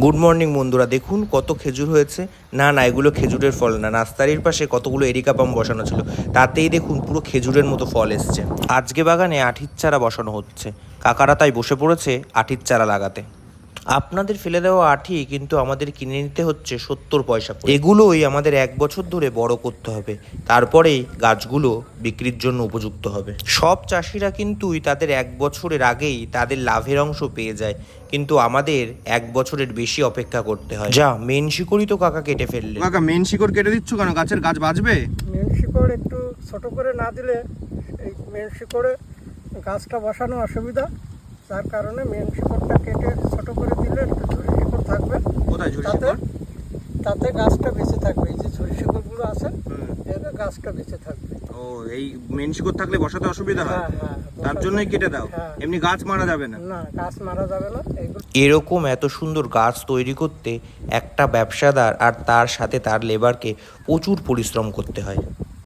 Good morning বন্ধুরা, দেখুন কত খেজুর হয়েছে। না এগুলো খেজুরের ফল না, নার্সারির পাশে কতগুলো এরিকা পাম বসানো ছিল, তাতেই দেখুন পুরো খেজুরের মতো ফল এসছে। আজকে বাগানে আঠির চারা বসানো হচ্ছে, কাকারা তাই বসে পড়েছে আঠির চারা লাগাতে। আপনাদের ফেলে দেওয়া আঠি কিন্তু আমাদের কিনে নিতে হচ্ছে 70 পয়সা করে। এগুলোই আমাদের 1 বছর ধরে বড় করতে হবে, তারপরেই গাছগুলো বিক্রির জন্য উপযুক্ত হবে। সব চাষিরা কিন্তু তাদের 1 বছরের আগেই তাদের লাভের অংশ পেয়ে যায়, কিন্তু আমাদের 1 বছরের বেশি অপেক্ষা করতে হয়। যা মেন শিকড়ই তো কাকা কেটে ফেললে। কাকা মেন শিকড় কেটে দিচ্ছ কেন? গাছের গাছ বাঁচবে? মেন শিকড় একটু ছোট করে না দিলে এই মেন শিকড়ে গাছটা বসানো অসুবিধা, যার কারণে মেন শিকড়টা কেটে ছোট করে দিলে একটু ঝুরি শিকড় থাকবে। কোথায় ঝুরি তাতে শিকড়? তাতে গাছটা বেঁচে থাকবে। এই যে ঝুরি শিকড়গুলো আছে এতে গাছটা বেঁচে থাকবে। ও, এই মেন শিকড় থাকলে বসাতে অসুবিধা হয়, হ্যাঁ, তার জন্যই কেটে দাও। হ্যাঁ। এমনি গাছ মারা যাবে না? না, গাছ মারা যাবে না। এইগুলো এরকম এত সুন্দর গাছ তৈরি করতে একটা ব্যবসাদার আর তার সাথে তার লেবারকে প্রচুর পরিশ্রম করতে হয়।